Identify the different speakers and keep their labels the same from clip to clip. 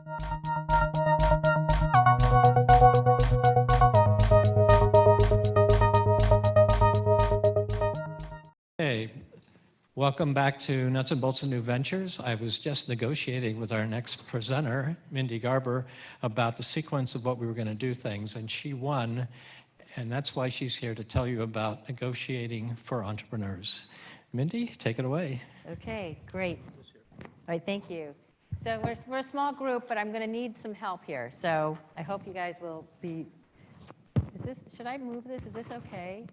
Speaker 1: Hey, welcome back to Nuts and Bolts and New Ventures. I was just negotiating with our next presenter, Mindy Garber, about the sequence of what we were going to do things, and she won, and that's why she's here to tell you about negotiating for entrepreneurs. Mindy, take it away.
Speaker 2: Okay, great. All right, thank you. So we're a small group, but I'm going to need some help here. So I hope you guys will be. Should I move this? Is this okay?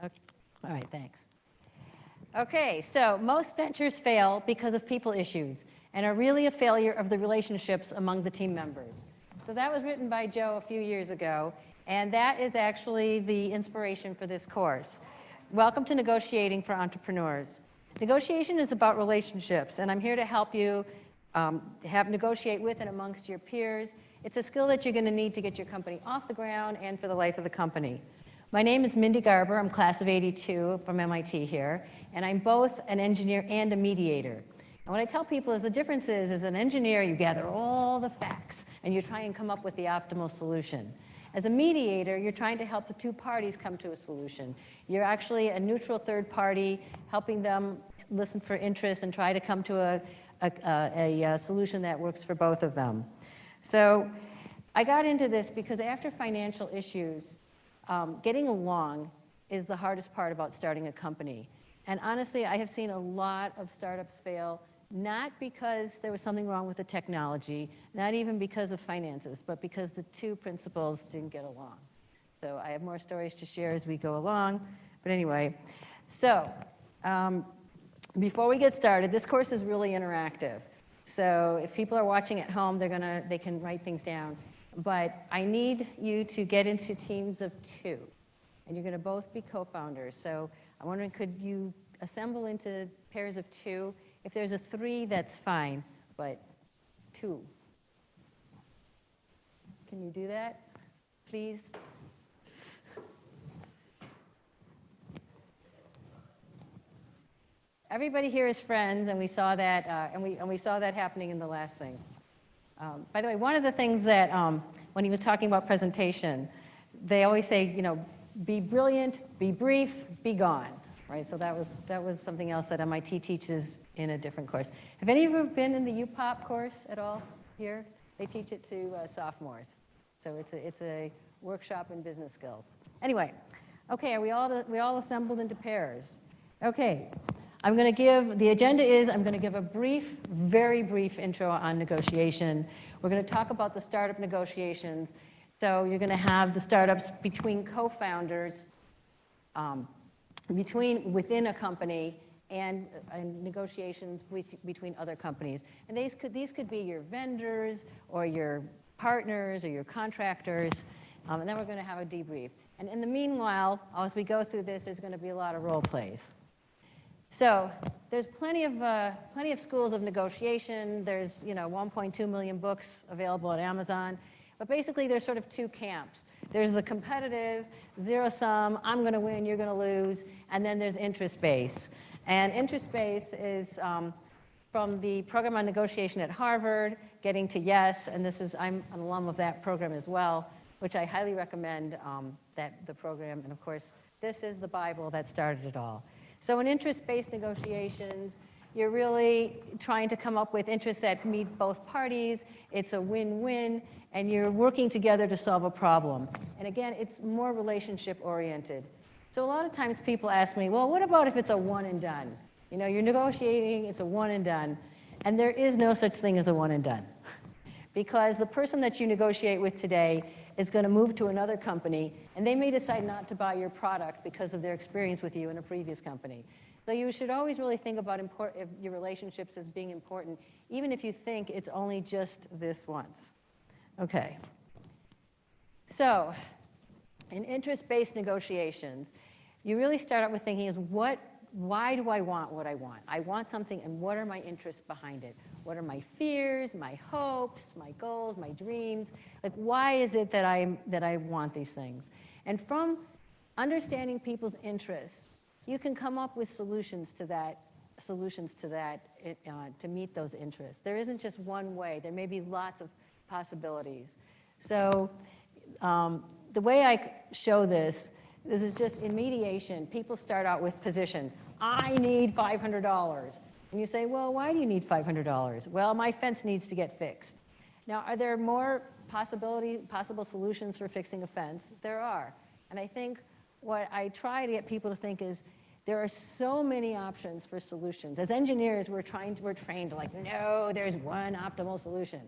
Speaker 2: Okay. All right, thanks. Okay, so most ventures fail because of people issues and are really a failure of the relationships among the team members. So that was written by Joe a few years ago, and that is actually the inspiration for this course. Welcome to Negotiating for Entrepreneurs. Negotiation is about relationships, and I'm here to help you negotiate with and amongst your peers. It's a skill that you're going to need to get your company off the ground and for the life of the company. My name is Mindy Garber. I'm class of '82 from MIT here, and I'm both an engineer and a mediator. And what I tell people is the difference is, as an engineer, you gather all the facts, and you try and come up with the optimal solution. As a mediator, you're trying to help the two parties come to a solution. You're actually a neutral third party, helping them listen for interest and try to come to a solution that works for both of them. So I got into this because after financial issues, getting along is the hardest part about starting a company. And honestly, I have seen a lot of startups fail, not because there was something wrong with the technology, not even because of finances, but because the two principals didn't get along. So I have more stories to share as we go along. But anyway, so before we get started, this course is really interactive. So if people are watching at home, they can write things down. But I need you to get into teams of two, and you're going to both be co-founders. So I'm wondering, could you assemble into pairs of two? If there's a three, that's fine, but two. Can you do that, please? Everybody here is friends, and we saw that, and we saw that happening in the last thing. By the way, one of the things that, when he was talking about presentation, they always say, be brilliant, be brief, be gone, right? So that was something else that MIT teaches in a different course. Have any of you been in the UPOP course at all here? They teach it to sophomores. So it's a workshop in business skills. Anyway, okay, are we all assembled into pairs? Okay. The agenda is I'm going to give a very brief intro on negotiation. We're going to talk about the startup negotiations. So you're going to have the startups between co-founders, within a company, and negotiations between other companies. And these could be your vendors, or your partners, or your contractors. And then we're going to have a debrief. And in the meanwhile, as we go through this, there's going to be a lot of role plays. So there's plenty of schools of negotiation. There's 1.2 million books available at Amazon. But basically, there's sort of two camps. There's the competitive, zero-sum, I'm going to win, you're going to lose. And then there's interest-based. And interest-based is from the program on negotiation at Harvard, Getting to Yes. And I'm an alum of that program as well, which I highly recommend the program. And of course, this is the Bible that started it all. So in interest-based negotiations, you're really trying to come up with interests that meet both parties. It's a win-win, and you're working together to solve a problem. And again, it's more relationship-oriented. So a lot of times people ask me, well, what about if it's a one and done? You're negotiating, it's a one and done. And there is no such thing as a one and done. Because the person that you negotiate with today is going to move to another company, and they may decide not to buy your product because of their experience with you in a previous company. So you should always really think about your relationships as being important, even if you think it's only just this once. Okay. So in interest-based negotiations, you really start out with thinking why do I want what I want? I want something, and what are my interests behind it? What are my fears, my hopes, my goals, my dreams? Like, why is it that I want these things? And from understanding people's interests, you can come up with solutions to that solutions to that, to meet those interests. There isn't just one way. There may be lots of possibilities. So the way I show this is just in mediation, people start out with positions. I need $500. And you say, well, why do you need $500? Well, my fence needs to get fixed. Now, are there more possible solutions for fixing a fence? There are. And I think what I try to get people to think is there are so many options for solutions. As engineers, we're trained to like, no, there's one optimal solution.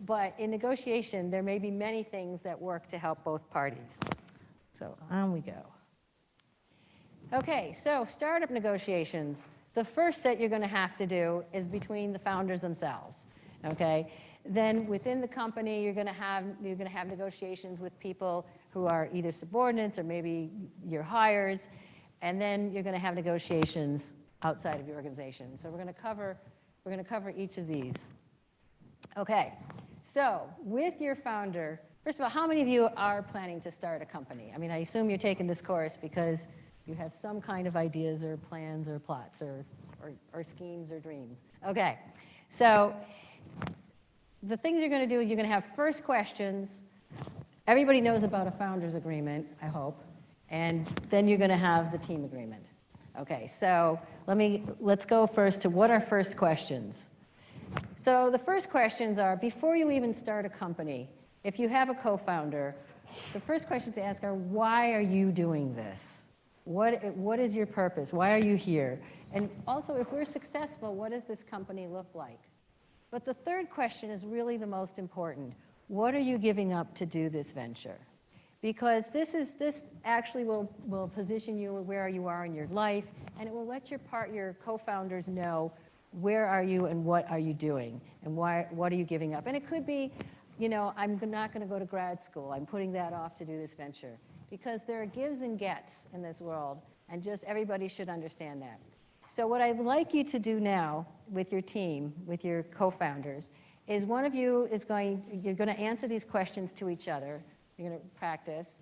Speaker 2: But in negotiation, there may be many things that work to help both parties. So on we go. Okay, so startup negotiations. The first set you're going to have to do is between the founders themselves. Okay, then within the company, you're going to have negotiations with people who are either subordinates or maybe your hires, and then you're going to have negotiations outside of your organization. So we're going to cover each of these. Okay, so with your founder, first of all, how many of you are planning to start a company? I mean, I assume you're taking this course because you have some kind of ideas or plans or plots or schemes or dreams. Okay, so the things you're going to do is you're going to have first questions. Everybody knows about a founder's agreement, I hope, and then you're going to have the team agreement. Okay, so let's go first to what are first questions. So the first questions are, before you even start a company, if you have a co-founder, the first questions to ask are, why are you doing this? What is your purpose? Why are you here? And also, if we're successful, what does this company look like? But the third question is really the most important. What are you giving up to do this venture? Because this actually will position you where you are in your life, and it will let your co-founders know where are you and what are you doing, and what are you giving up? And it could be, I'm not going to go to grad school. I'm putting that off to do this venture. Because there are gives and gets in this world, and just everybody should understand that. So what I'd like you to do now with your team, with your co-founders, is one of you you're going to answer these questions to each other. You're going to practice.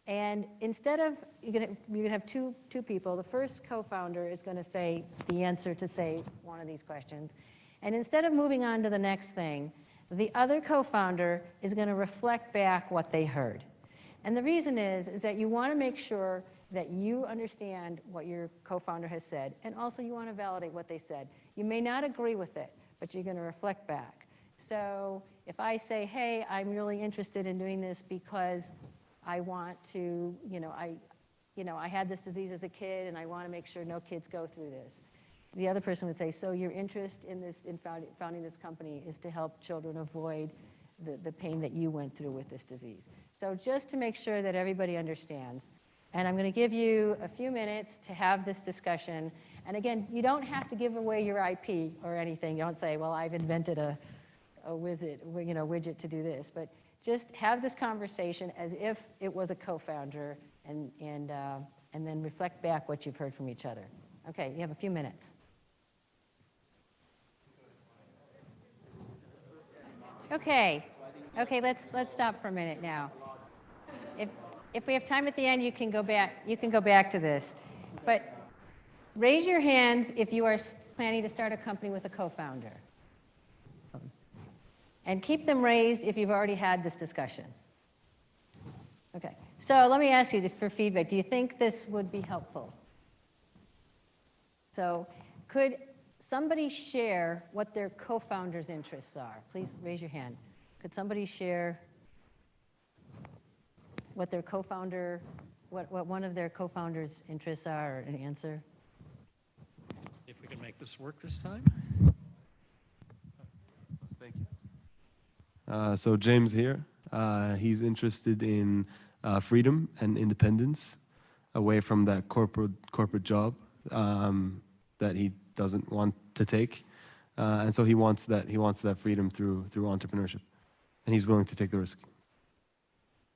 Speaker 2: And instead of, you're going to have two people. The first co-founder is going to say the answer to, say, one of these questions. And instead of moving on to the next thing, the other co-founder is going to reflect back what they heard. And the reason is that you want to make sure that you understand what your co-founder has said, and also you want to validate what they said. You may not agree with it, but you're going to reflect back. So if I say, hey, I'm really interested in doing this because I want to, I had this disease as a kid and I want to make sure no kids go through this. The other person would say, so your interest in founding this company is to help children avoid the pain that you went through with this disease. So just to make sure that everybody understands, and I'm going to give you a few minutes to have this discussion. And again, you don't have to give away your IP or anything. You don't say, well, I've invented a widget to do this. But just have this conversation as if it was a co-founder, and then reflect back what you've heard from each other. Okay, you have a few minutes. Okay, let's stop for a minute now. If we have time at the end, you can go back to this. But raise your hands if you are planning to start a company with a co-founder. And keep them raised if you've already had this discussion. Okay, so let me ask you for feedback. Do you think this would be helpful? So could somebody share what their co-founder's interests are? Please raise your hand. Could somebody share what their co-founder, what one of their co-founders' interests are, or an answer?
Speaker 1: If we can make this work this time.
Speaker 3: Thank you. So James here, he's interested in freedom and independence away from that corporate job that he doesn't want to take, and so he wants that freedom through entrepreneurship, and he's willing to take the risk.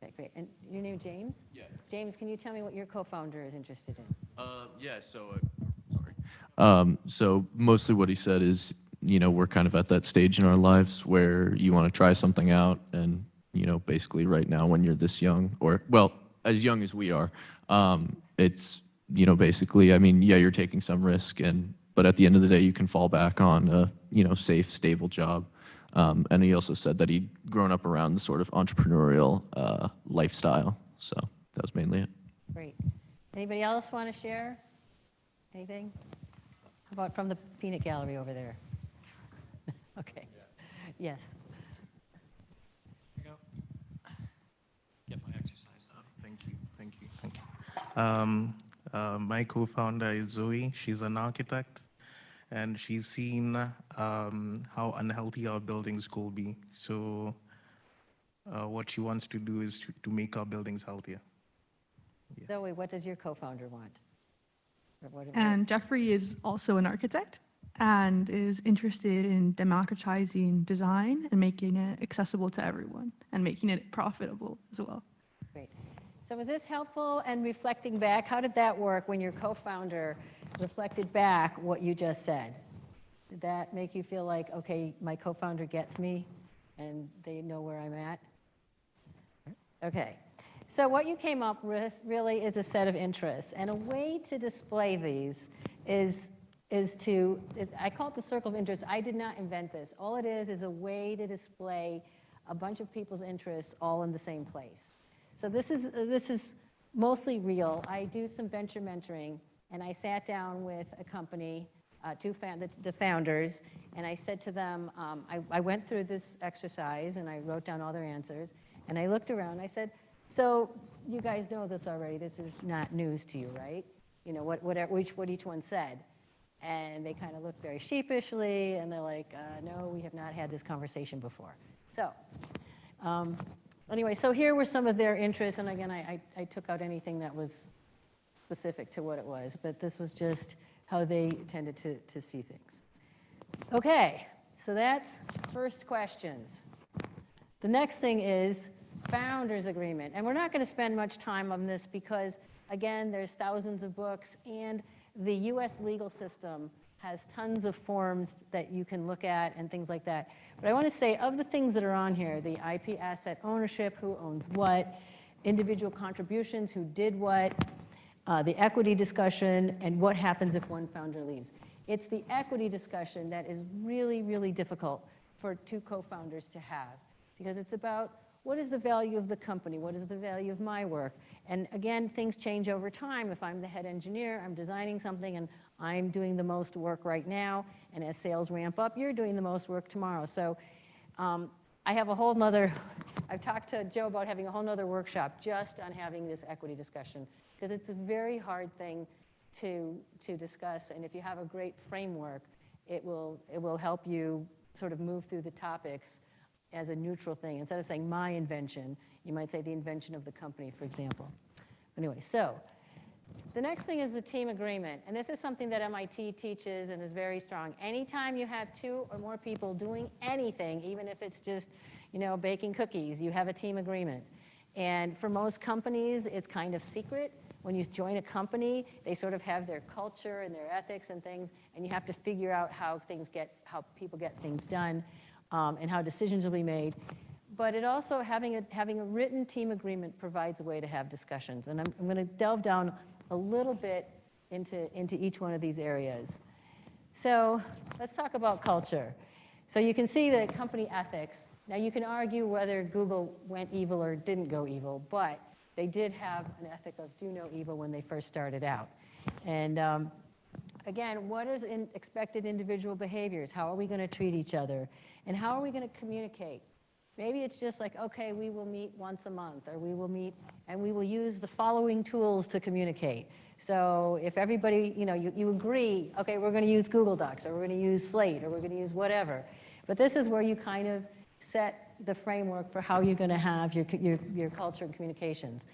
Speaker 2: Okay, great. And your name, James?
Speaker 4: Yeah.
Speaker 2: James, can you tell me what your co-founder is interested in?
Speaker 4: So mostly what he said is, we're kind of at that stage in our lives where you want to try something out, and, basically right now when you're this young, or, well, as young as we are, it's, basically, you're taking some risk, and, but at the end of the day, you can fall back on a, safe, stable job. And he also said that he'd grown up around the sort of entrepreneurial lifestyle. So that was mainly it.
Speaker 2: Great. Anybody else want to share anything? How about from the peanut gallery over there? Okay. Yes.
Speaker 1: Here you go. Get my exercise.
Speaker 5: Thank you. My co-founder is Zoe. She's an architect, and she's seen how unhealthy our buildings could be. So what she wants to do is to make our buildings healthier. Yeah.
Speaker 2: Zoe, what does your co-founder want? Or what-
Speaker 6: And Jeffrey is also an architect and is interested in democratizing design and making it accessible to everyone and making it profitable as well.
Speaker 2: Great. So was this helpful and reflecting back? How did that work when your co-founder reflected back what you just said? Did that make you feel like, okay, my co-founder gets me and they know where I'm at? Okay. So what you came up with really is a set of interests. And a way to display these is I call it the circle of interest. I did not invent this. All it is a way to display a bunch of people's interests all in the same place. So this is mostly real. I do some venture mentoring, and I sat down with a company, the founders, and I said to them, I went through this exercise, and I wrote down all their answers, and I looked around, and I said, so you guys know this already. This is not news to you, right? You know, what each one said. And they kind of looked very sheepishly, and they're like, no, we have not had this conversation before. So anyway, so here were some of their interests, and again, I took out anything that was specific to what it was, but this was just how they tended to see things. Okay, so that's first questions. The next thing is founders agreement, and we're not going to spend much time on this because, again, there's thousands of books, and the US legal system has tons of forms that you can look at and things like that. But I want to say, of the things that are on here, the IP asset ownership, who owns what, individual contributions, who did what, the equity discussion, and what happens if one founder leaves. It's the equity discussion that is really, really difficult for two co-founders to have, because it's about what is the value of the company, what is the value of my work. And again, things change over time. If I'm the head engineer, I'm designing something, and I'm doing the most work right now, and as sales ramp up, you're doing the most work tomorrow. So I have a whole nother, I've talked to Joe about having a whole nother workshop just on having this equity discussion, because it's a very hard thing to discuss, and if you have a great framework, it will help you sort of move through the topics as a neutral thing. Instead of saying my invention, you might say the invention of the company, for example. Anyway, so the next thing is the team agreement. And this is something that MIT teaches and is very strong. Anytime you have two or more people doing anything, even if it's just, baking cookies, you have a team agreement. And for most companies, it's kind of secret. When you join a company, they sort of have their culture and their ethics and things, and you have to figure out how people get things done. And how decisions will be made. But it also, having a written team agreement provides a way to have discussions. And I'm going to delve down a little bit into each one of these areas. So let's talk about culture. So you can see the company ethics. Now you can argue whether Google went evil or didn't go evil, but they did have an ethic of do no evil when they first started out. And again, what is expected individual behaviors? How are we going to treat each other? And how are we going to communicate? Maybe it's just like, okay, we will meet once a month, or we will meet and we will use the following tools to communicate. So if everybody, you agree, okay, we're going to use Google Docs, or we're going to use Slate, or we're going to use whatever. But this is where you kind of set the framework for how you're going to have your culture and communications.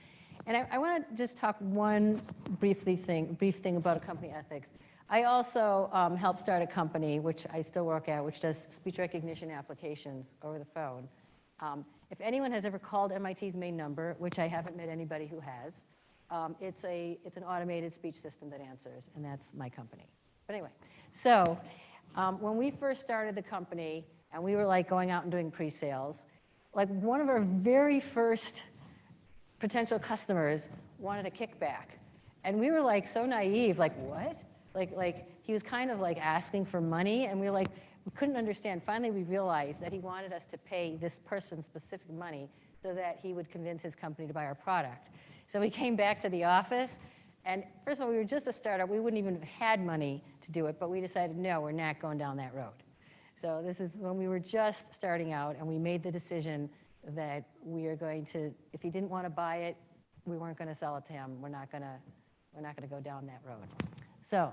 Speaker 2: And I want to just talk one brief thing about a company ethics. I also helped start a company, which I still work at, which does speech recognition applications over the phone. If anyone has ever called MIT's main number, which I haven't met anybody who has, it's an automated speech system that answers, and that's my company. But anyway, so when we first started the company, and we were like going out and doing pre-sales, like one of our very first potential customers wanted a kickback. And we were like so naive, like what? Like he was kind of like asking for money, and we couldn't understand. Finally, we realized that he wanted us to pay this person specific money so that he would convince his company to buy our product. So we came back to the office, and first of all, we were just a startup. We wouldn't even have had money to do it, but we decided, no, we're not going down that road. So this is when we were just starting out, and we made the decision that we are going to, if he didn't want to buy it, we weren't going to sell it to him. We're not going to go down that road. So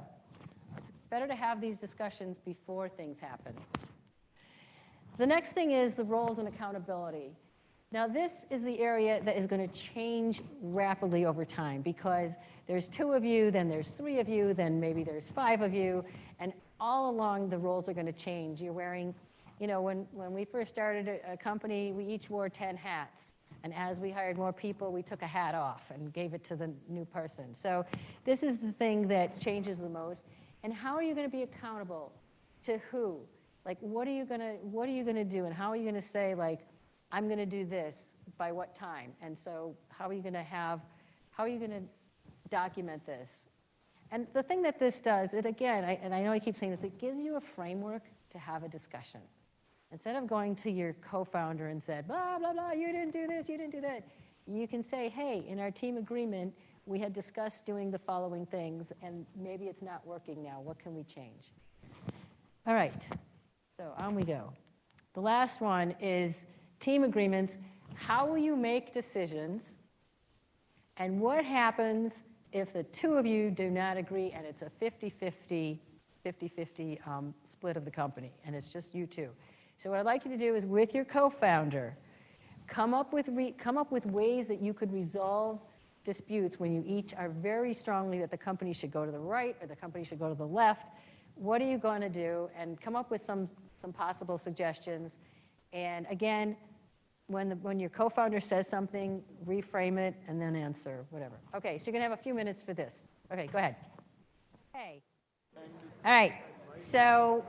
Speaker 2: it's better to have these discussions before things happen. The next thing is the roles and accountability. Now, this is the area that is going to change rapidly over time, because there's 2 of you, then there's 3 of you, then maybe there's 5 of you, and all along the roles are going to change. You're wearing, you know, when we first started a company, we each wore 10 hats. And as we hired more people, we took a hat off and gave it to the new person. So this is the thing that changes the most. And how are you going to be accountable to who? Like, what are you going to do? And how are you going to say, like, I'm going to do this by what time? And so how are you going to document this? And the thing that this does, it again, and I know I keep saying this, it gives you a framework to have a discussion. Instead of going to your co-founder and said, blah, blah, blah, you didn't do this, you didn't do that, you can say, hey, in our team agreement, we had discussed doing the following things, and maybe it's not working now. What can we change? All right, so on we go. The last one is team agreements. How will you make decisions? And what happens if the 2 of you do not agree and it's a 50-50 split of the company, and it's just you 2? So what I'd like you to do is, with your co-founder, come up with ways that you could resolve disputes when you each are very strongly that the company should go to the right or the company should go to the left. What are you going to do? And come up with some possible suggestions. And again, when your co-founder says something, reframe it and then answer, whatever. Okay, so you're going to have a few minutes for this. Okay, go ahead. Okay. All right. So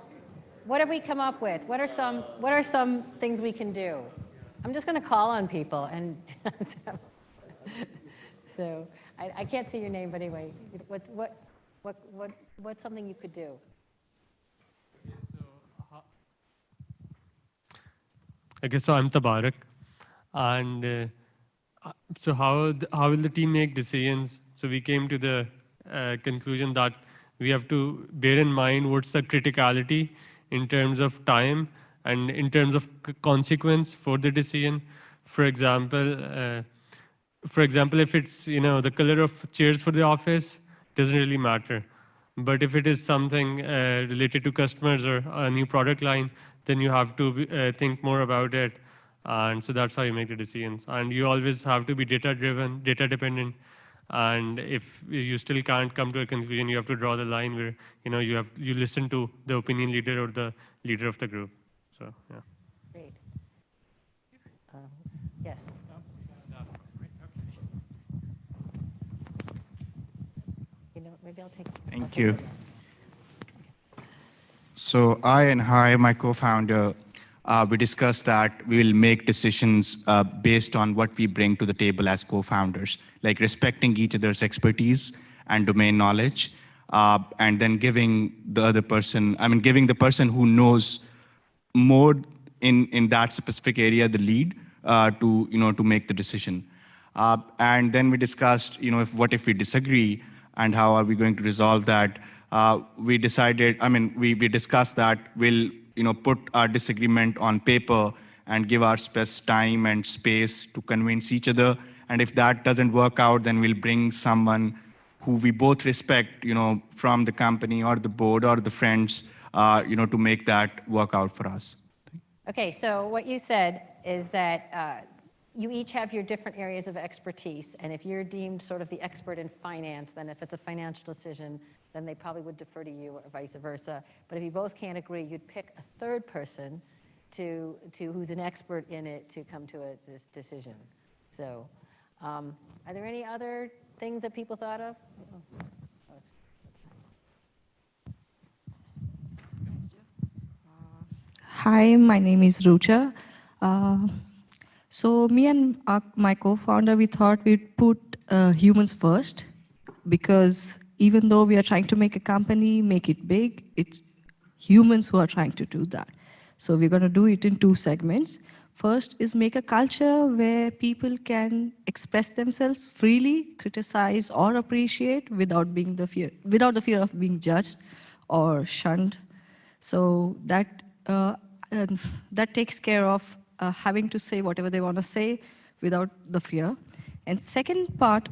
Speaker 2: what have we come up with? What are some things we can do? I'm just going to call on people, and so I can't see your name, but anyway, what's something you could do?
Speaker 7: Okay, so I'm Tabarak, and so how will the team make decisions? So we came to the conclusion that we have to bear in mind what's the criticality in terms of time and in terms of consequence for the decision. For example, if it's, you know, the color of chairs for the office, doesn't really matter. But if it is something related to customers or a new product line, then you have to think more about it. And so that's how you make the decisions. And you always have to be data-driven, data-dependent. And if you still can't come to a conclusion, you have to draw the line where, you know, you listen to the opinion leader or the leader of the group. So, yeah.
Speaker 2: Great. Yes. You know, maybe I'll take.
Speaker 8: Thank you. So my co-founder, we discussed that we will make decisions based on what we bring to the table as co-founders, like respecting each other's expertise and domain knowledge, and then giving the person who knows more in that specific area the lead to make the decision. And then we discussed, what if we disagree and how are we going to resolve that? We decided, we discussed that we'll put our disagreement on paper and give our time and space to convince each other. And if that doesn't work out, then we'll bring someone who we both respect, from the company or the board or the friends, to make that work out for us.
Speaker 2: Okay, so what you said is that you each have your different areas of expertise, and if you're deemed sort of the expert in finance, then if it's a financial decision, then they probably would defer to you, or vice versa. But if you both can't agree, you'd pick a third person to who's an expert in it to come to this decision. So, are there any other things that people thought of?
Speaker 9: Hi, my name is Rucha. So me and my co-founder, we thought we'd put humans first, because even though we are trying to make a company, make it big, it's humans who are trying to do that. So we're going to do it in two segments. First is make a culture where people can express themselves freely, criticize or appreciate without the fear of being judged or shunned. So that takes care of having to say whatever they want to say without the fear. And second part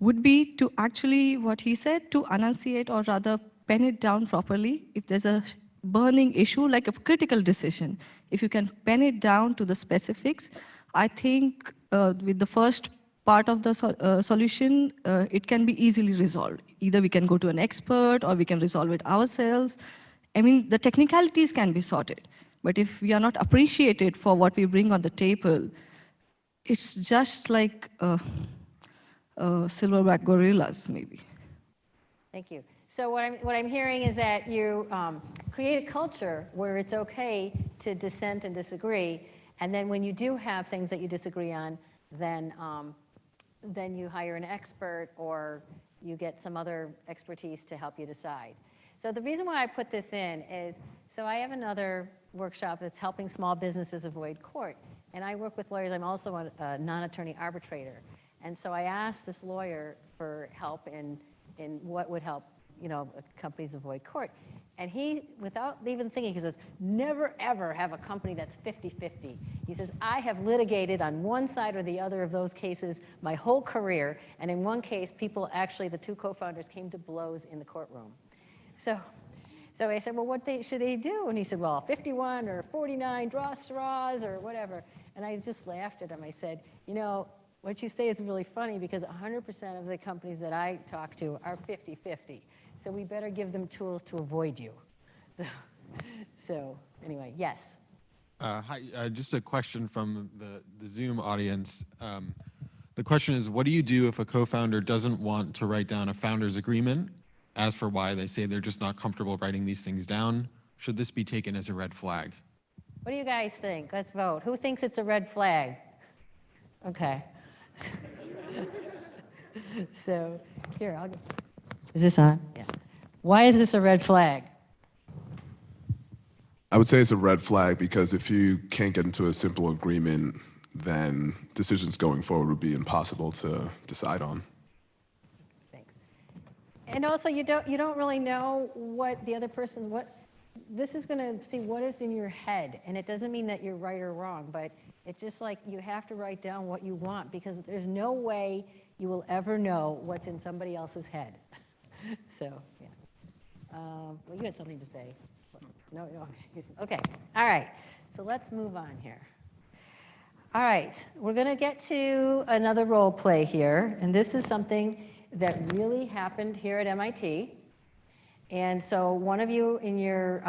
Speaker 9: would be to actually, what he said, to enunciate or rather pen it down properly. If there's a burning issue, like a critical decision, if you can pen it down to the specifics, I think with the first part of the solution, it can be easily resolved. Either we can go to an expert or we can resolve it ourselves. I mean, the technicalities can be sorted. But if we are not appreciated for what we bring on the table, it's just like silverback gorillas, maybe.
Speaker 2: Thank you. So what I'm hearing is that you create a culture where it's okay to dissent and disagree, and then when you do have things that you disagree on, then you hire an expert or you get some other expertise to help you decide. So the reason why I put this in is, so I have another workshop that's helping small businesses avoid court, and I work with lawyers. I'm also a non-attorney arbitrator, and so I asked this lawyer for help in what would help companies avoid court. And he, without even thinking, he says, never ever have a company that's 50-50. He says, I have litigated on one side or the other of those cases my whole career, and in one case, people actually, the two co-founders came to blows in the courtroom. So I said, well, what should they do? And he said, well, 51 or 49, draw straws or whatever. And I just laughed at him. I said, what you say is really funny because 100% of the companies that I talk to are 50-50. So we better give them tools to avoid you. So anyway, yes.
Speaker 10: Hi, just a question from the Zoom audience. The question is, what do you do if a co-founder doesn't want to write down a founder's agreement? As for why they say they're just not comfortable writing these things down, should this be taken as a red flag?
Speaker 2: What do you guys think? Let's vote. Who thinks it's a red flag? Okay. So here, I'll go. Is this on? Yeah. Why is this a red flag?
Speaker 11: I would say it's a red flag because if you can't get into a simple agreement, then decisions going forward would be impossible to decide on.
Speaker 2: Thanks. And also, you don't really know what the other person, this is going to see what is in your head, and it doesn't mean that you're right or wrong, but it's just like you have to write down what you want because there's no way you will ever know what's in somebody else's head. So, yeah. Well, you had something to say. No, okay. All right. So let's move on here. All right. We're going to get to another role play here, and this is something that really happened here at MIT. And so one of you in your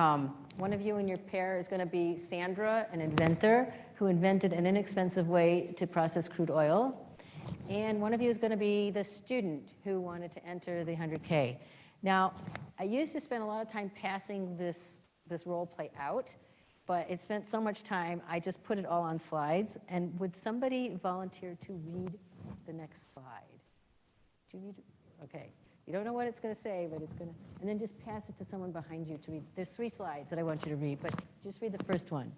Speaker 2: pair is going to be Sandra, an inventor who invented an inexpensive way to process crude oil. And one of you is going to be the student who wanted to enter the 100K. Now, I used to spend a lot of time passing this role play out, but it spent so much time, I just put it all on slides. And would somebody volunteer to read the next slide? Do you need to? Okay. You don't know what it's going to say, but it's going to, and then just pass it to someone behind you to read. There's 3 slides that I want you to read, but just read the first one.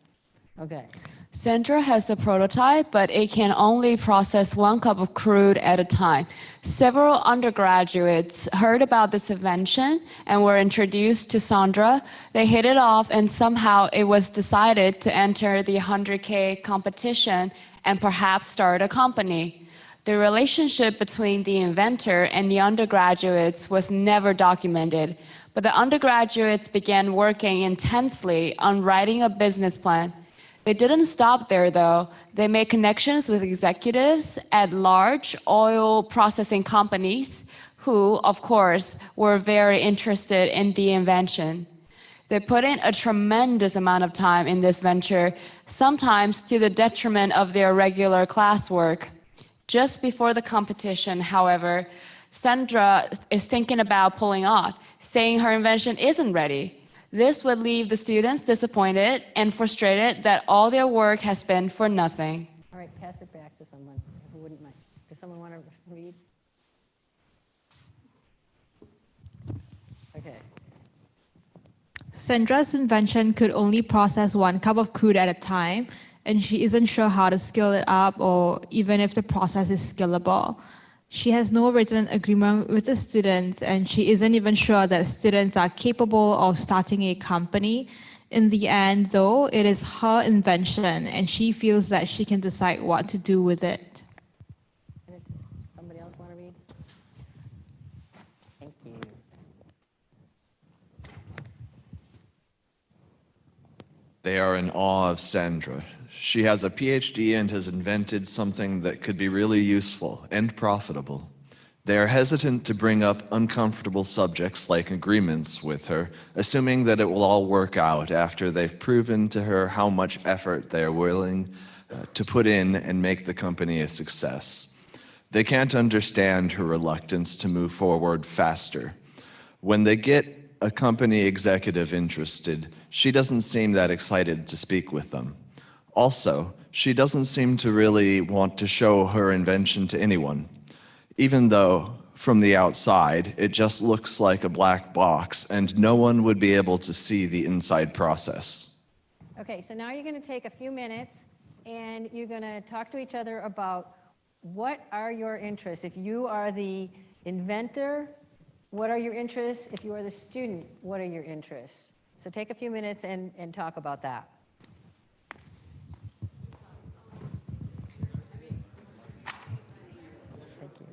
Speaker 2: Okay.
Speaker 12: Sandra has a prototype, but it can only process 1 cup of crude at a time. Several undergraduates heard about this invention and were introduced to Sandra. They hit it off, and somehow it was decided to enter the 100K competition and perhaps start a company. The relationship between the inventor and the undergraduates was never documented, but the undergraduates began working intensely on writing a business plan. They didn't stop there, though. They made connections with executives at large oil processing companies who, of course, were very interested in the invention. They put in a tremendous amount of time in this venture, sometimes to the detriment of their regular classwork. Just before the competition, however, Sandra is thinking about pulling out, saying her invention isn't ready. This would leave the students disappointed and frustrated that all their work has been for nothing.
Speaker 2: All right, pass it back to someone who wouldn't mind. Does someone want to read?
Speaker 13: Sandra's invention could only process 1 cup of crude at a time, and she isn't sure how to scale it up or even if the process is scalable. She has no written agreement with the students, and she isn't even sure that students are capable of starting a company. In the end, though, it is her invention, and she feels that she can decide what to do with it.
Speaker 2: Somebody else want to read? Thank you.
Speaker 14: They are in awe of Sandra. She has a PhD and has invented something that could be really useful and profitable. They are hesitant to bring up uncomfortable subjects like agreements with her, assuming that it will all work out after they've proven to her how much effort they are willing to put in and make the company a success. They can't understand her reluctance to move forward faster. When they get a company executive interested, she doesn't seem that excited to speak with them. Also, she doesn't seem to really want to show her invention to anyone, even though from the outside it just looks like a black box and no one would be able to see the inside process.
Speaker 2: Okay, so now you're going to take a few minutes and you're going to talk to each other about what are your interests. If you are the inventor, what are your interests? If you are the student, what are your interests? So take a few minutes and talk about that. Thank you.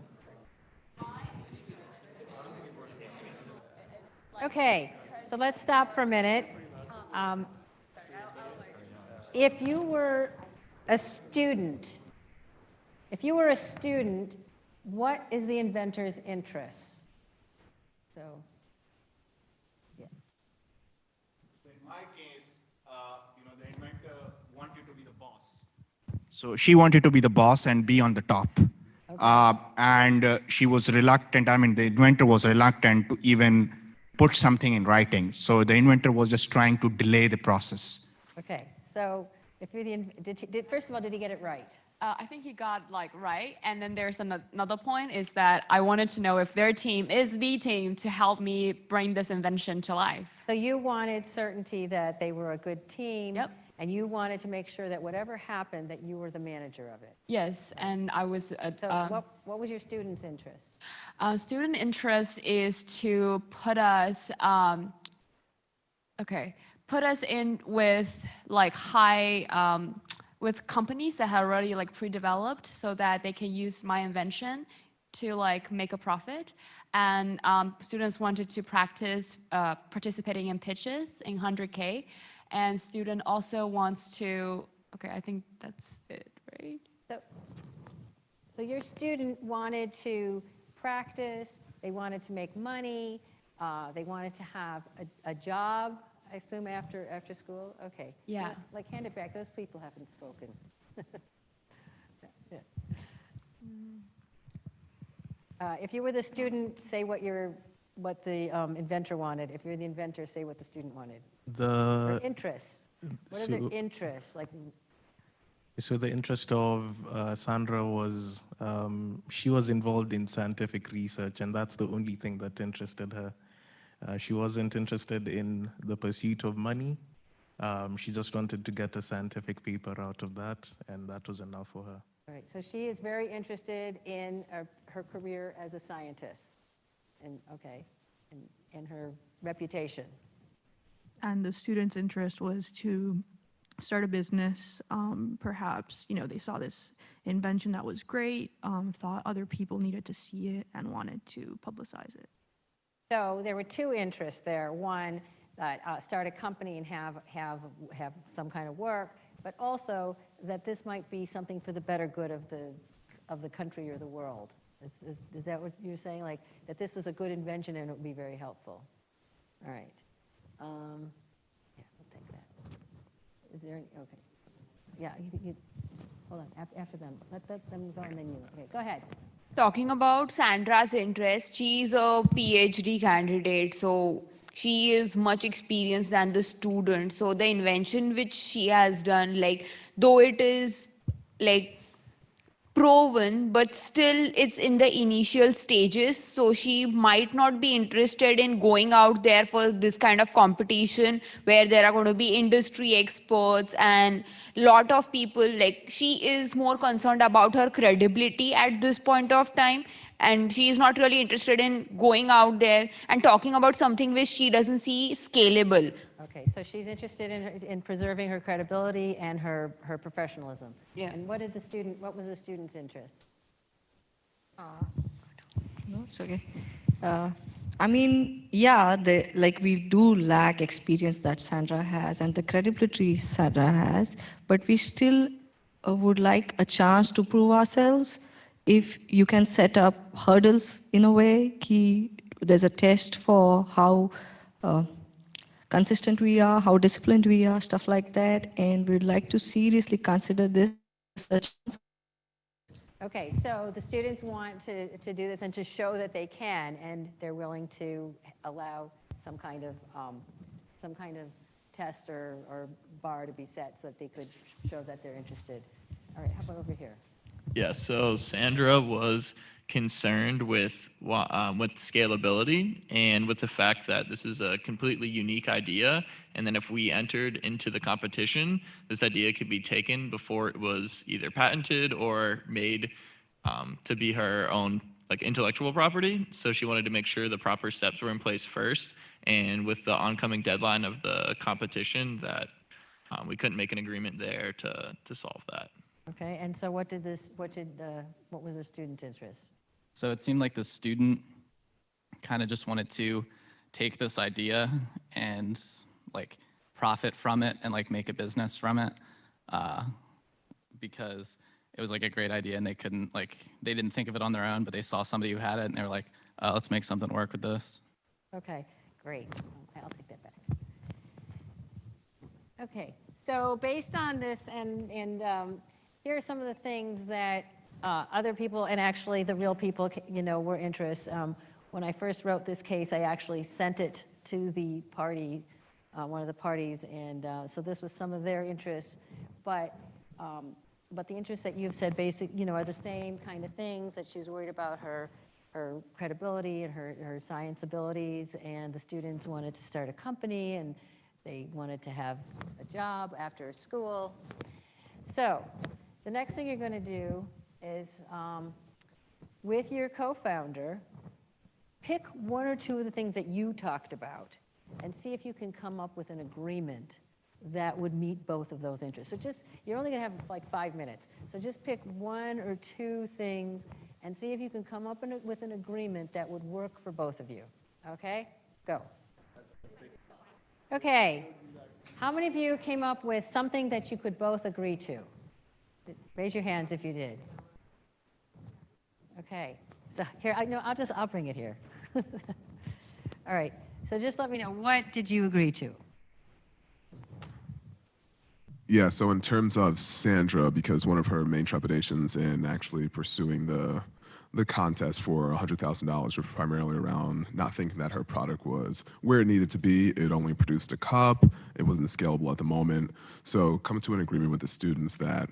Speaker 2: Okay, so let's stop for a minute. If you were a student, what is the inventor's interest? So, yeah.
Speaker 8: So in my case, the inventor wanted to be the boss. So she wanted to be the boss and be on the top. And she was reluctant, the inventor was reluctant to even put something in writing. So the inventor was just trying to delay the process.
Speaker 2: Okay, so if you're first of all, did he get it right?
Speaker 12: I think he got right. And then there's another point is that I wanted to know if their team is the team to help me bring this invention to life.
Speaker 2: So you wanted certainty that they were a good team.
Speaker 12: Yep.
Speaker 2: And you wanted to make sure that whatever happened, that you were the manager of it.
Speaker 12: Yes, and I was.
Speaker 2: So what was your student's interest?
Speaker 12: Student interest is to put us, put us in with with companies that have already pre-developed, so that they can use my invention to make a profit. And students wanted to practice participating in pitches in 100K. And student also wants to, I think that's it, right?
Speaker 2: So your student wanted to practice, they wanted to make money, they wanted to have a job, I assume, after school? Okay.
Speaker 12: Yeah.
Speaker 2: So, hand it back, those people haven't spoken. Yeah. If you were the student, say what the inventor wanted. If you're the inventor, say what the student wanted. Their interests. What are their interests?
Speaker 5: So the interest of Sandra was, she was involved in scientific research, and that's the only thing that interested her. She wasn't interested in the pursuit of money. She just wanted to get a scientific paper out of that, and that was enough for her.
Speaker 2: All right, so she is very interested in her career as a scientist, and her reputation.
Speaker 6: And the student's interest was to start a business. Perhaps, they saw this invention that was great, thought other people needed to see it and wanted to publicize it.
Speaker 2: So there were two interests there. One, start a company and have some kind of work, but also that this might be something for the better good of the country or the world. Is that what you're saying? That this is a good invention and it would be very helpful. All right. Yeah, I'll take that. Is there any, okay. Yeah, you hold on, after them. Let them go and then you. Okay, go ahead.
Speaker 15: Talking about Sandra's interest, she is a PhD candidate, so she is much experienced than the student. So the invention which she has done, though it is proven, but still it's in the initial stages. So she might not be interested in going out there for this kind of competition where there are going to be industry experts and lot of people. Like, she is more concerned about her credibility at this point of time. And she is not really interested in going out there and talking about something which she doesn't see scalable.
Speaker 2: Okay, so she's interested in preserving her credibility and her professionalism.
Speaker 15: Yeah.
Speaker 2: And what was the student's interest?
Speaker 9: No, it's okay. I mean, yeah, like we do lack experience that Sandra has and the credibility Sandra has, but we still would like a chance to prove ourselves. If you can set up hurdles in a way, there's a test for how consistent we are, how disciplined we are, stuff like that, and we'd like to seriously consider this a chance.
Speaker 2: Okay, so the students want to do this and to show that they can, and they're willing to allow some kind of test or bar to be set so that they could show that they're interested. All right, how about over here?
Speaker 4: Yeah, so Sandra was concerned with scalability and with the fact that this is a completely unique idea, and then if we entered into the competition, this idea could be taken before it was either patented or made to be her own like intellectual property. So she wanted to make sure the proper steps were in place first, and with the oncoming deadline of the competition, that we couldn't make an agreement there to solve that.
Speaker 2: Okay, and so what was the student's interest?
Speaker 16: So it seemed like the student kind of just wanted to take this idea and like profit from it and like make a business from it, because it was like a great idea and they didn't think of it on their own, but they saw somebody who had it and they were like, let's make something work with this.
Speaker 2: Okay, great. I'll take that back. Okay, so based on this and here are some of the things that other people, and actually the real people, were interested. When I first wrote this case, I actually sent it to the party, one of the parties, and so this was some of their interests. But the interests that you've said, are the same kind of things, that she was worried about her credibility and her science abilities, and the students wanted to start a company, and they wanted to have a job after school. So the next thing you're going to do is, with your co-founder, pick one or two of the things that you talked about and see if you can come up with an agreement that would meet both of those interests. So you're only going to have like 5 minutes. So just pick one or two things and see if you can come up with an agreement that would work for both of you. Okay? Go. Okay. How many of you came up with something that you could both agree to? Raise your hands if you did. Okay. So here, I'll bring it here. All right. So just let me know, what did you agree to?
Speaker 11: Yeah, so in terms of Sandra, because one of her main trepidations in actually pursuing the contest for $100,000 was primarily around not thinking that her product was where it needed to be. It only produced a cup. It wasn't scalable at the moment. So coming to an agreement with the students that,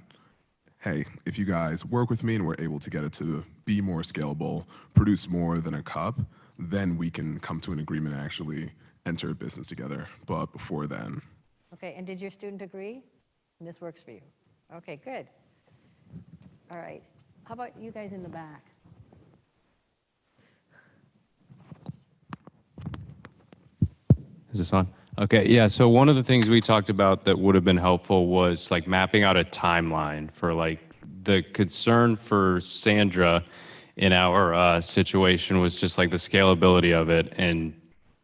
Speaker 11: hey, if you guys work with me and we're able to get it to be more scalable, produce more than a cup, then we can come to an agreement and actually enter a business together. But before then.
Speaker 2: Okay, and did your student agree? And this works for you? Okay, good. All right. How about you guys in the back?
Speaker 17: Is this on? Okay, yeah, so one of the things we talked about that would have been helpful was like mapping out a timeline for like the concern for Sandra in our situation was just like the scalability of it. And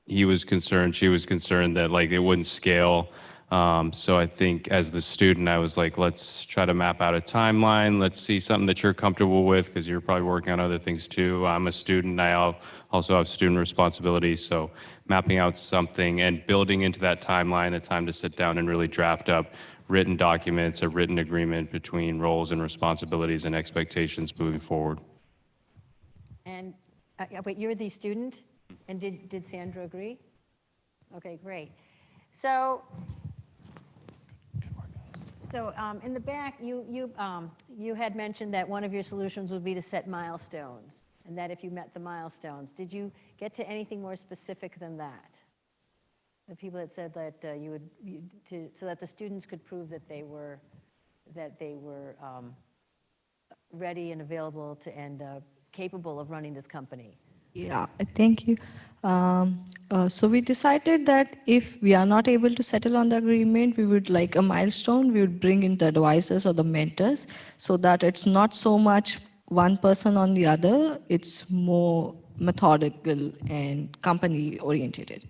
Speaker 17: he was concerned, she was concerned that like it wouldn't scale. So I think as the student, I was like, let's try to map out a timeline. Let's see something that you're comfortable with because you're probably working on other things too. I'm a student. I also have student responsibilities. So mapping out something and building into that timeline, a time to sit down and really draft up written documents, a written agreement between roles and responsibilities and expectations moving forward.
Speaker 2: And wait, you're the student? And did Sandra agree? Okay, great. So So in the back, you had mentioned that one of your solutions would be to set milestones, and that if you met the milestones, did you get to anything more specific than that? The people that said that so that the students could prove that they were ready and available to and capable of running this company.
Speaker 9: Yeah, thank you. So we decided that if we are not able to settle on the agreement, we would like a milestone, we would bring in the advisors or the mentors so that it's not so much one person on the other, it's more methodical and company oriented.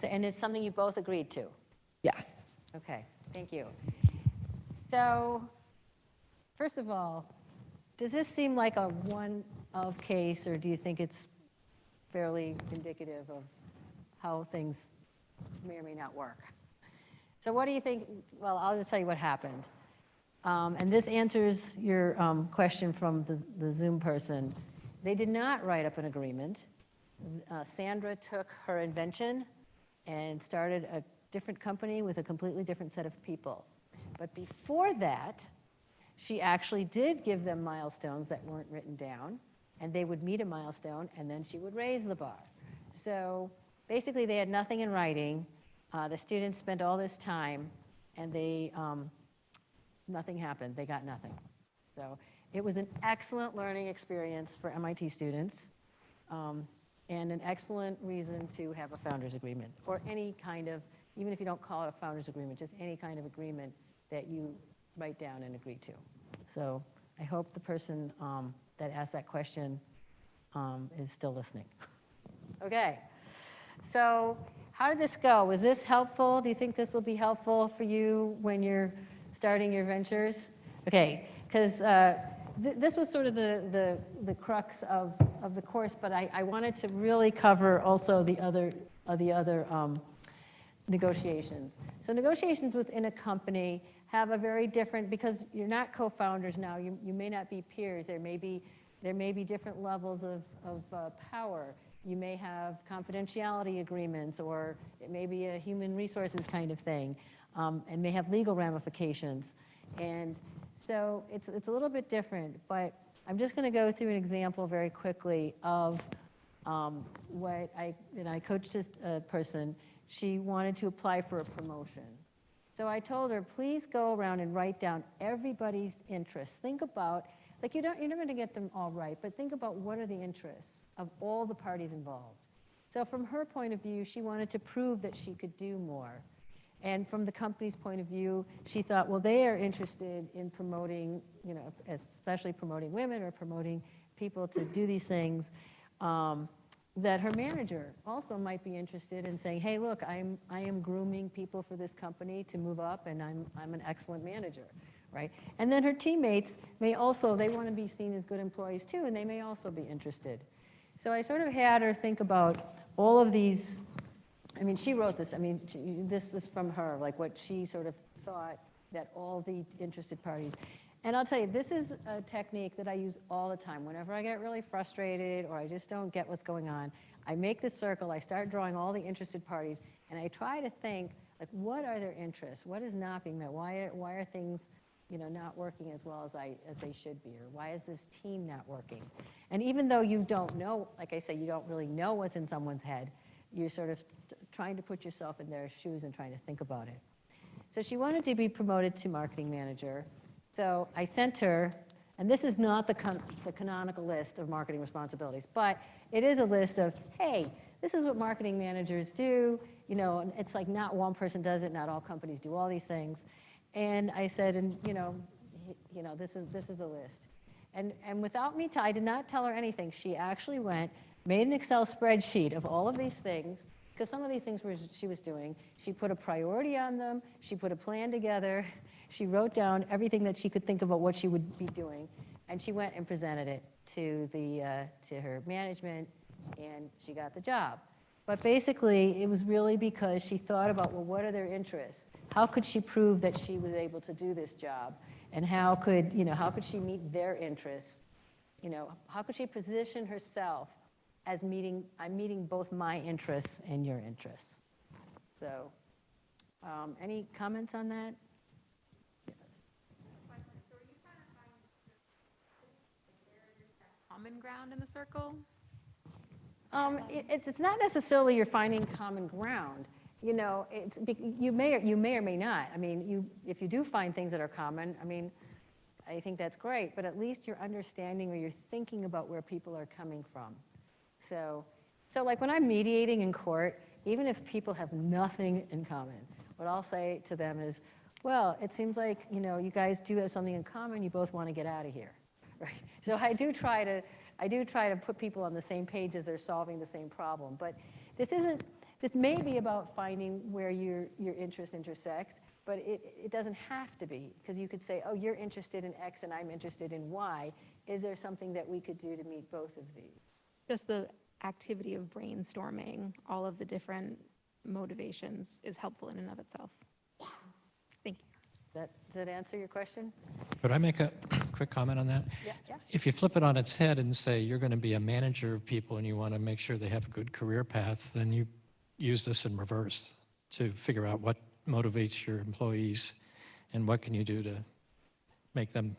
Speaker 2: And it's something you both agreed to?
Speaker 9: Yeah.
Speaker 2: Okay, thank you. So, first of all, does this seem like a one-of case, or do you think it's fairly indicative of how things may or may not work? So what do you think? Well, I'll just tell you what happened. And this answers your question from the Zoom person. They did not write up an agreement. Sandra took her invention and started a different company with a completely different set of people. But before that, she actually did give them milestones that weren't written down, and they would meet a milestone, and then she would raise the bar. So basically, they had nothing in writing. The students spent all this time, and nothing happened. They got nothing. So it was an excellent learning experience for MIT students, and an excellent reason to have a founders agreement, or any kind of, even if you don't call it a founders agreement, just any kind of agreement that you write down and agree to. So I hope the person that asked that question is still listening. Okay, so how did this go? Was this helpful? Do you think this will be helpful for you when you're starting your ventures? Okay, because this was sort of the crux of the course, but I wanted to really cover also the other negotiations. So negotiations within a company have a very different, because you're not co-founders now, you may not be peers, there may be different levels of power. You may have confidentiality agreements, or it may be a human resources kind of thing, and may have legal ramifications. And so it's a little bit different, but I'm just going to go through an example very quickly of what I coached this person. She wanted to apply for a promotion. So I told her, please go around and write down everybody's interests. Think about, like you're never going to get them all right, but think about what are the interests of all the parties involved. So from her point of view, she wanted to prove that she could do more. And from the company's point of view, she thought, well, they are interested in promoting, especially promoting women or promoting people to do these things, that her manager also might be interested in saying, hey, look, I am grooming people for this company to move up, and I'm an excellent manager, right? And then her teammates may also, they want to be seen as good employees too, and they may also be interested. So I sort of had her think about all of these. I mean, she wrote this. I mean, this is from her, like what she sort of thought that all the interested parties. And I'll tell you, this is a technique that I use all the time. Whenever I get really frustrated or I just don't get what's going on, I make this circle, I start drawing all the interested parties, and I try to think, like, what are their interests? What is not being met? Why are things, not working as well as they should be? Or why is this team not working? And even though you don't know, like I say, you don't really know what's in someone's head, you're sort of trying to put yourself in their shoes and trying to think about it. So she wanted to be promoted to marketing manager. So I sent her, and this is not the canonical list of marketing responsibilities, but it is a list of, hey, this is what marketing managers do. And it's like not one person does it, not all companies do all these things. And I said, and this is a list. And without me, I did not tell her anything. She actually went, made an Excel spreadsheet of all of these things, because some of these things she was doing. She put a priority on them. She put a plan together. She wrote down everything that she could think about what she would be doing, and she went and presented it to her management, and she got the job. But basically, it was really because she thought about, well, what are their interests? How could she prove that she was able to do this job? And how could she meet their interests? How could she position herself as I'm meeting both my interests and your interests? So Any comments on that?
Speaker 18: Common ground in the circle?
Speaker 2: It's not necessarily you're finding common ground. You know, you may or may not. I mean, if you do find things that are common, I mean, I think that's great, but at least you're understanding or you're thinking about where people are coming from. So like when I'm mediating in court, even if people have nothing in common, what I'll say to them is, well, it seems like, you know, you guys do have something in common, you both want to get out of here, right? So I do try to put people on the same page as they're solving the same problem, but this may be about finding where your interests intersect, but it doesn't have to be, because you could say, oh, you're interested in X and I'm interested in Y. Is there something that we could do to meet both of these?
Speaker 18: Just the activity of brainstorming all of the different motivations is helpful in and of itself. Thank you.
Speaker 2: Does that answer your question?
Speaker 1: Could I make a quick comment on that?
Speaker 2: Yeah.
Speaker 1: If you flip it on its head and say you're going to be a manager of people and you want to make sure they have a good career path, then you use this in reverse to figure out what motivates your employees and what can you do to make them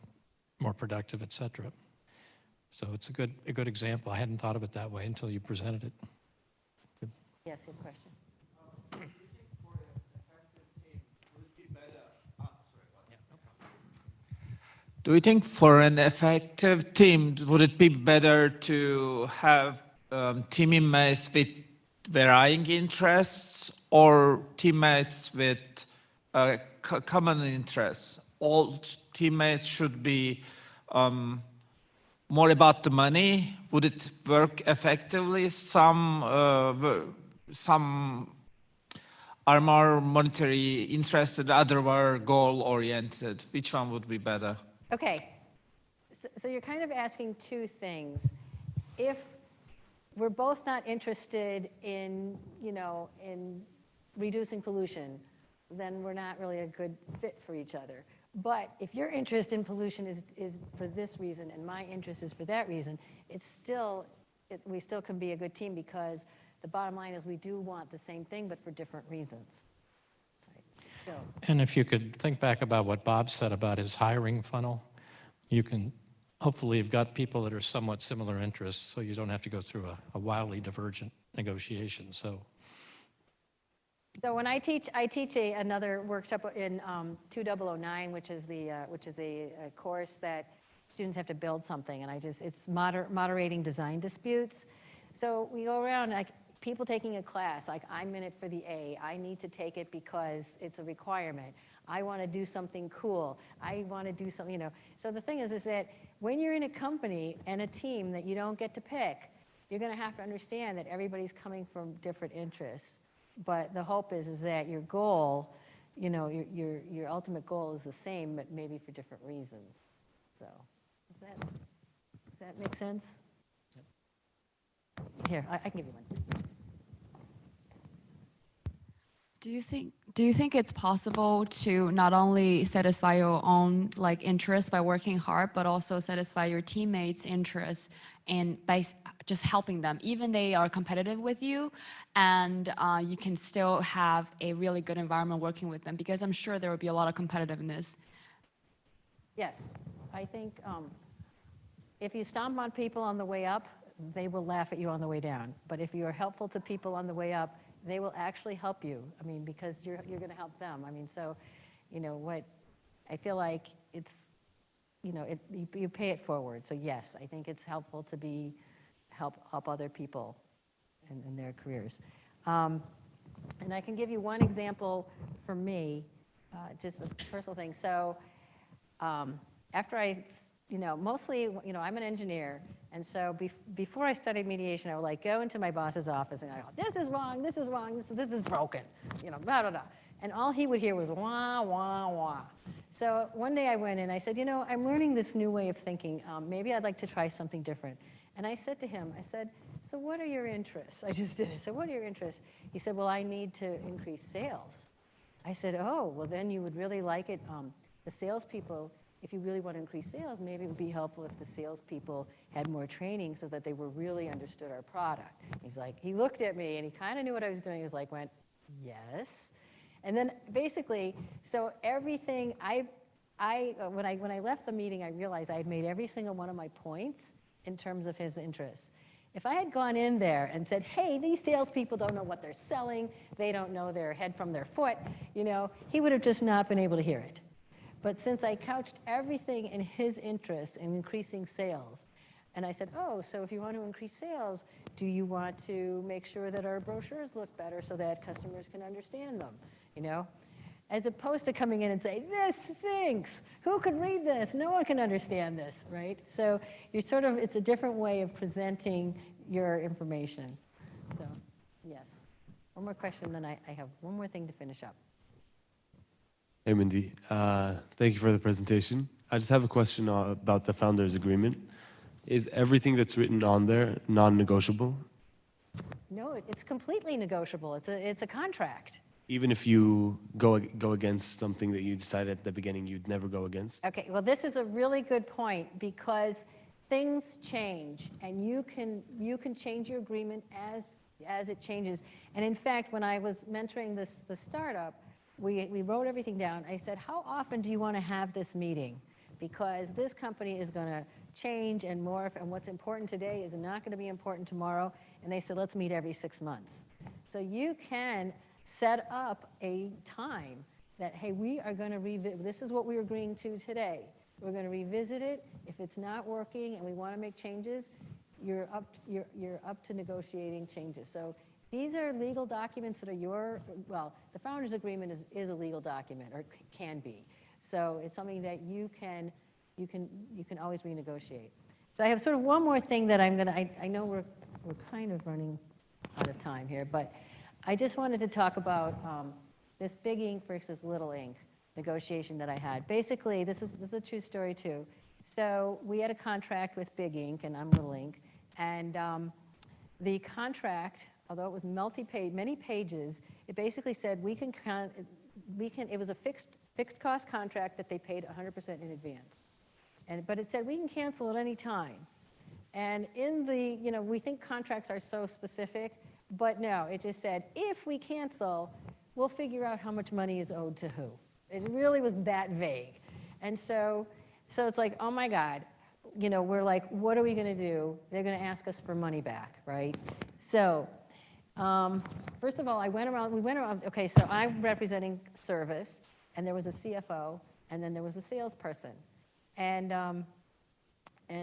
Speaker 1: more productive, et cetera. So it's a good example. I hadn't thought of it that way until you presented it. Good.
Speaker 2: Yes, good question.
Speaker 19: Do you think for an effective team, would it be better to have teammates with varying interests or teammates with common interests? All teammates should be more about the money. Would it work effectively? Some are more monetary interested, others are goal oriented. Which one would be better?
Speaker 2: Okay, so you're kind of asking two things. If we're both not interested in, you know, in reducing pollution, then we're not really a good fit for each other. But if your interest in pollution is for this reason and my interest is for that reason, we still can be a good team, because the bottom line is we do want the same thing, but for different reasons.
Speaker 1: And if you could think back about what Bob said about his hiring funnel, you can hopefully have got people that are somewhat similar interests, so you don't have to go through a wildly divergent negotiation. So
Speaker 2: when I teach another workshop in 2009, which is a course that students have to build something, and it's moderating design disputes. So we go around, like people taking a class, like I'm in it for the A. I need to take it because it's a requirement. I want to do something cool. I want to do something, you know. So the thing is that when you're in a company and a team that you don't get to pick, you're going to have to understand that everybody's coming from different interests. But the hope is that your goal, you know, your ultimate goal is the same, but maybe for different reasons. So does that make sense? Here, I can give you one.
Speaker 12: Do you think it's possible to not only satisfy your own like interests by working hard, but also satisfy your teammates' interests and by just helping them, even they are competitive with you, and you can still have a really good environment working with them, because I'm sure there will be a lot of competitiveness.
Speaker 2: Yes, I think if you stomp on people on the way up, they will laugh at you on the way down. But if you are helpful to people on the way up, they will actually help you. I mean, because you're going to help them. I mean, so, you know, what I feel like it's, you know, you pay it forward. So yes, I think it's helpful to help other people in their careers. And I can give you one example for me, just a personal thing. So after I, you know, mostly, you know, I'm an engineer. And so before I studied mediation, I would like go into my boss's office and I go, this is wrong, this is wrong, this is broken, you know, blah, blah, blah. And all he would hear was wah, wah, wah. So one day I went in, I said, you know, I'm learning this new way of thinking. Maybe I'd like to try something different. And I said to him, I said, so what are your interests? I just did it. So what are your interests? He said, well, I need to increase sales. I said, oh, well, then you would really like it. The salespeople, if you really want to increase sales, maybe it would be helpful if the salespeople had more training so that they were really understood our product. He's like, he looked at me and he kind of knew what I was doing. He was like, went, yes. And then basically, so everything, when I left the meeting, I realized I had made every single one of my points in terms of his interests. If I had gone in there and said, hey, these salespeople don't know what they're selling, they don't know their head from their foot, he would have just not been able to hear it. But since I couched everything in his interests in increasing sales, and I said, oh, so if you want to increase sales, do you want to make sure that our brochures look better so that customers can understand them, As opposed to coming in and saying, this stinks, who could read this? No one can understand this, right? So it's a different way of presenting your information. So, yes. One more question, then I have one more thing to finish up.
Speaker 3: Hey, Mindy. Thank you for the presentation. I just have a question about the founders agreement. Is everything that's written on there non-negotiable?
Speaker 2: No, it's completely negotiable. It's a contract.
Speaker 3: Even if you go against something that you decided at the beginning you'd never go against?
Speaker 2: Okay, well, this is a really good point because things change, and you can change your agreement as it changes. And in fact, when I was mentoring the startup, we wrote everything down. I said, how often do you want to have this meeting? Because this company is going to change and morph, and what's important today is not going to be important tomorrow. And they said, let's meet every 6 months. So you can set up a time that, hey, we are going to revisit, this is what we're agreeing to today. We're going to revisit it. If it's not working and we want to make changes, you're up to negotiating changes. So these are legal documents that are the founders agreement is a legal document, or can be. So it's something that you can always renegotiate. So I have sort of one more thing that I know we're kind of running out of time here, but I just wanted to talk about this big ink versus little ink negotiation that I had. Basically, this is a true story too. So we had a contract with Big Ink, and I'm Little Ink, and the contract, although it was many pages, it basically said it was a fixed cost contract that they paid 100% in advance. But it said we can cancel at any time. And we think contracts are so specific, but no, it just said, if we cancel, we'll figure out how much money is owed to who. It really was that vague. And so it's like, oh my God, we're like, what are we going to do? They're going to ask us for money back, right? So first of all, we went around, okay, so I'm representing service, and there was a CFO, and then there was a salesperson. And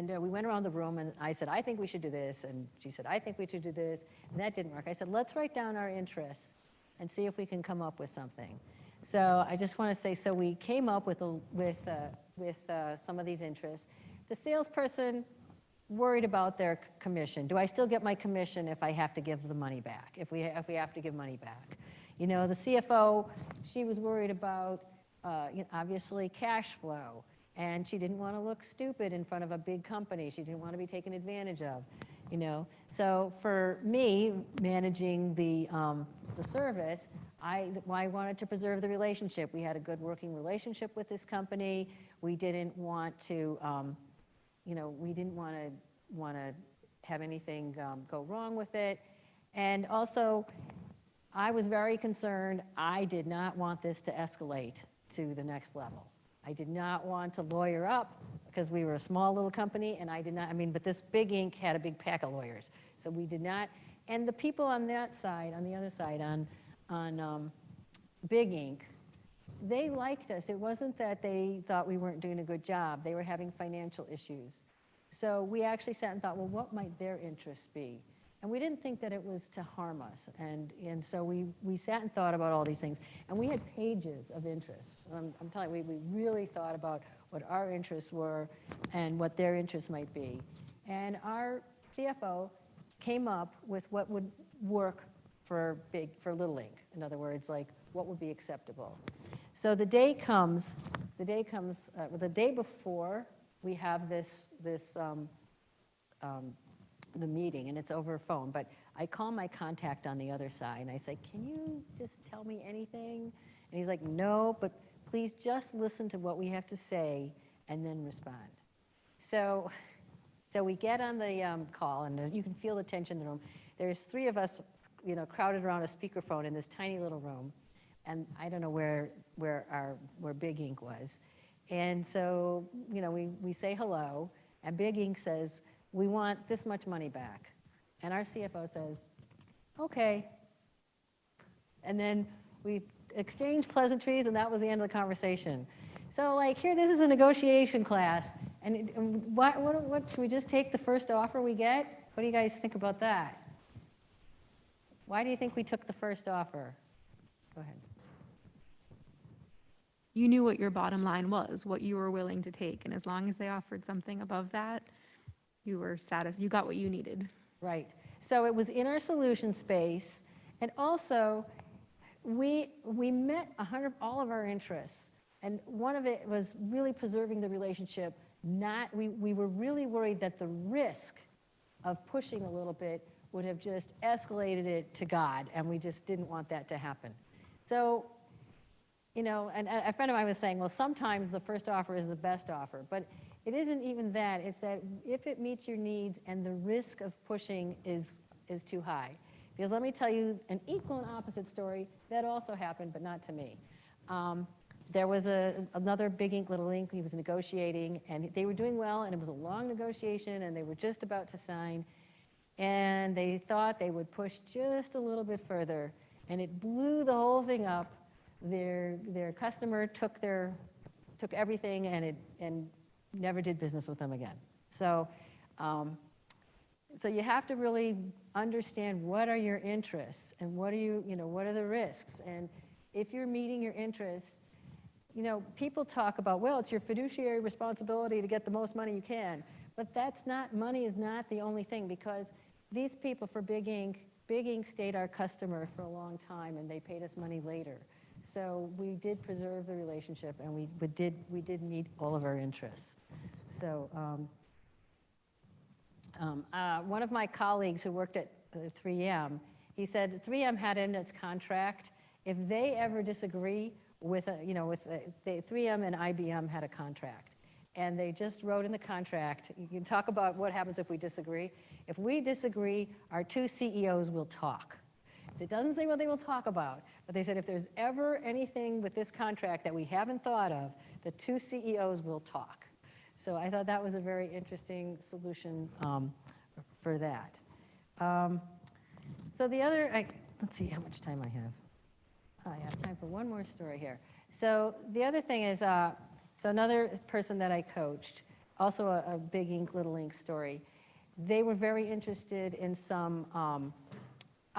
Speaker 2: we went around the room, and I said, I think we should do this, and she said, I think we should do this, and that didn't work. I said, let's write down our interests and see if we can come up with something. So I just want to say, so we came up with some of these interests. The salesperson worried about their commission. Do I still get my commission if I have to give the money back, if we have to give money back? The CFO, she was worried about, obviously, cash flow. And she didn't want to look stupid in front of a big company. She didn't want to be taken advantage of, So for me, managing the service, I wanted to preserve the relationship. We had a good working relationship with this company. We didn't want to, we didn't want to have anything go wrong with it. And also, I was very concerned. I did not want this to escalate to the next level. I did not want to lawyer up because we were a small little company, and but this Big Ink had a big pack of lawyers. So we did not, and the people on that side, on the other side, on Big Ink, they liked us. It wasn't that they thought we weren't doing a good job. They were having financial issues. So we actually sat and thought, well, what might their interests be? And we didn't think that it was to harm us. And so we sat and thought about all these things. And we had pages of interests. I'm telling you, we really thought about what our interests were and what their interests might be. And our CFO came up with what would work for Little Ink. In other words, like what would be acceptable. So the day before we have the meeting, and it's over phone, but I call my contact on the other side, and I say, can you just tell me anything? And he's like, no, but please just listen to what we have to say and then respond. So we get on the call, and you can feel the tension in the room. There's 3 of us, crowded around a speakerphone in this tiny little room. and I don't know where Big Ink was. And so, you know, we say hello, and Big Ink says, we want this much money back. And our CFO says, okay. And then we exchanged pleasantries, and that was the end of the conversation. So like here, this is a negotiation class, and what should we just take the first offer we get? What do you guys think about that? Why do you think we took the first offer? Go ahead.
Speaker 18: You knew what your bottom line was, what you were willing to take, and as long as they offered something above that, you were satisfied. You got what you needed.
Speaker 2: Right. So it was in our solution space, and also we met all of our interests, and one of it was really preserving the relationship. We were really worried that the risk of pushing a little bit would have just escalated it to God, and we just didn't want that to happen. So, you know, and a friend of mine was saying, well, sometimes the first offer is the best offer, but it isn't even that. It's that if it meets your needs and the risk of pushing is too high. Because let me tell you an equal and opposite story that also happened, but not to me. There was another Big Ink, Little Ink. He was negotiating, and they were doing well, and it was a long negotiation, and they were just about to sign, and they thought they would push just a little bit further, and it blew the whole thing up. Their customer took everything and never did business with them again. So, so you have to really understand what are your interests and what are the risks, and if you're meeting your interests. You know, people talk about, well, it's your fiduciary responsibility to get the most money you can, but money is not the only thing, because these people for Big Ink stayed our customer for a long time, and they paid us money later. So we did preserve the relationship, and we did meet all of our interests. So one of my colleagues who worked at 3M, he said 3M had in its contract, if they ever disagree with 3M and IBM had a contract, and they just wrote in the contract, you can talk about what happens if we disagree. If we disagree, our two CEOs will talk. It doesn't say what they will talk about, but they said if there's ever anything with this contract that we haven't thought of, the two CEOs will talk. So I thought that was a very interesting solution for that. So the other, let's see how much time I have. I have time for one more story here. So the other thing is, so another person that I coached, also a Big Ink, Little Ink story, they were very interested in some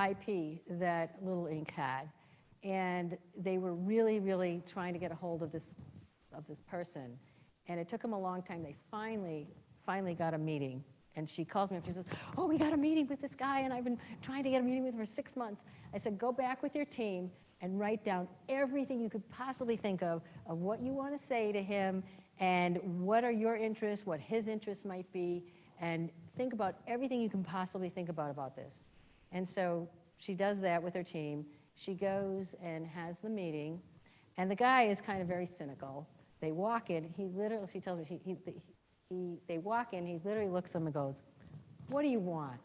Speaker 2: IP that Little Ink had, and they were really, really trying to get a hold of this person, and it took them a long time. They finally got a meeting, and she calls me up. She says, "Oh, we got a meeting with this guy, and I've been trying to get a meeting with him for 6 months." I said, "Go back with your team and write down everything you could possibly think of what you want to say to him, and what are your interests, what his interests might be, and think about everything you can possibly think about this." And so she does that with her team. She goes and has the meeting, and the guy is kind of very cynical. They walk in, she tells me, they walk in, he literally looks at them and goes, "What do you want?"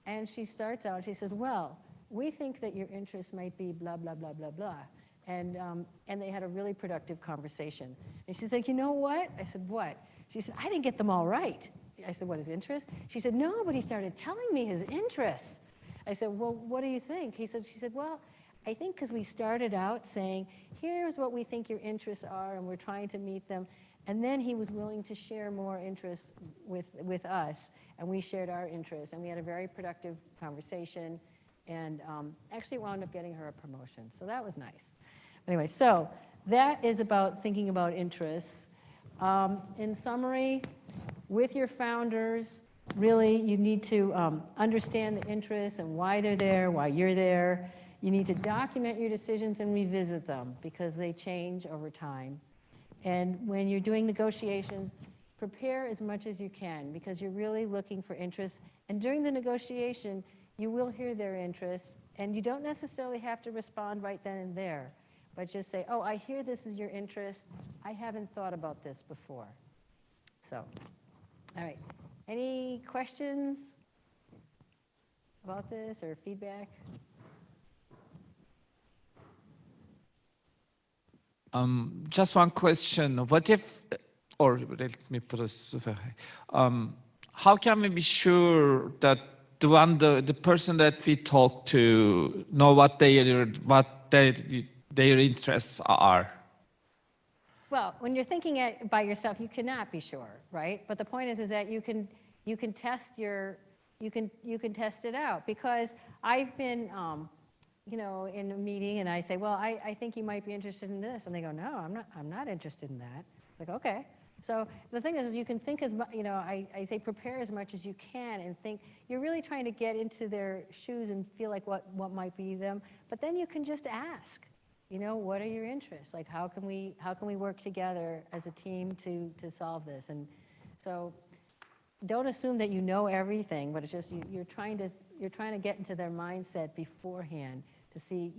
Speaker 2: And she starts out, she says, "Well, we think that your interests might be blah, blah, blah, blah, blah." And they had a really productive conversation. And she's like, "You know what?" I said, "What?" She said, "I didn't get them all right." I said, "What, his interests?" She said, "No, but he started telling me his interests." I said, "Well, what do you think?" She said, "Well, I think because we started out saying, here's what we think your interests are, and we're trying to meet them. And then he was willing to share more interests with us, and we shared our interests, and we had a very productive conversation, and actually wound up getting her a promotion. So that was nice. Anyway, so that is about thinking about interests. In summary, with your founders, really you need to understand the interests and why they're there, why you're there. You need to document your decisions and revisit them because they change over time. And when you're doing negotiations, prepare as much as you can because you're really looking for interests. And during the negotiation, you will hear their interests, and you don't necessarily have to respond right then and there, but just say, "Oh, I hear this is your interest. I haven't thought about this before." So, all right. Any questions about this or feedback?
Speaker 19: Just one question. What if, or let me put it, how can we be sure that the person that we talk to know what their interests are?
Speaker 2: Well, when you're thinking it by yourself, you cannot be sure, right? But the point is that you can test you can test it out, because I've been in a meeting and I say, well, I think you might be interested in this, and they go, no, I'm not interested in that. Like, okay. So the thing is, you can think as much, I say prepare as much as you can and think. You're really trying to get into their shoes and feel like what might be them, but then you can just ask. What are your interests? Like, how can we work together as a team to solve this? And so, don't assume that you know everything, but it's just you're trying to get into their mindset beforehand to see,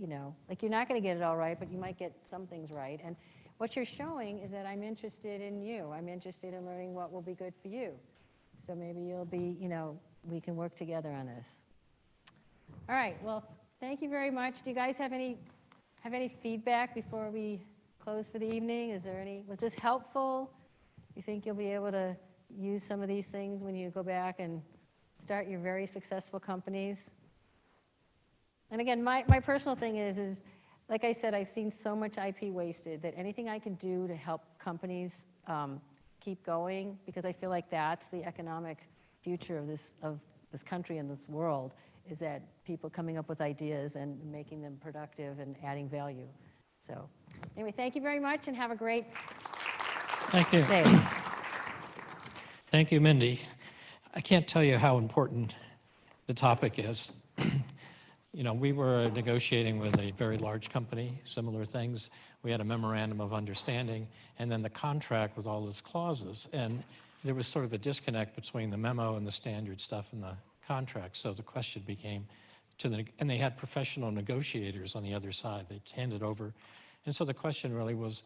Speaker 2: like you're not going to get it all right, but you might get some things right. And what you're showing is that I'm interested in you. I'm interested in learning what will be good for you. So maybe you'll be, we can work together on this. All right. Well, thank you very much. Do you guys have any feedback before we close for the evening? Was this helpful? You think you'll be able to use some of these things when you go back and start your very successful companies? And again, my personal thing is like I said, I've seen so much IP wasted that anything I can do to help companies keep going, because I feel like that's the economic future of this country and this world, is that people coming up with ideas and making them productive and adding value. So anyway, thank you very much and have a great
Speaker 1: Thank you.
Speaker 2: day.
Speaker 1: Thank you, Mindy. I can't tell you how important the topic is. We were negotiating with a very large company, similar things. We had a memorandum of understanding, and then the contract with all its clauses. And there was sort of a disconnect between the memo and the standard stuff in the contract. So the question became and they had professional negotiators on the other side. They handed over. And so the question really was,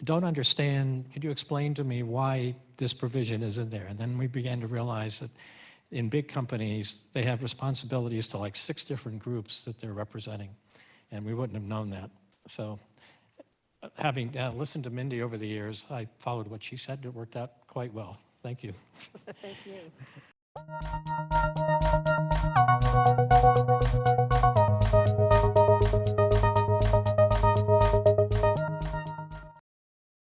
Speaker 1: don't understand, could you explain to me why this provision is in there? And then we began to realize that in big companies, they have responsibilities to like 6 different groups that they're representing. And we wouldn't have known that. So having listened to Mindy over the years, I followed what she said. It worked out quite well. Thank you.
Speaker 2: Thank you.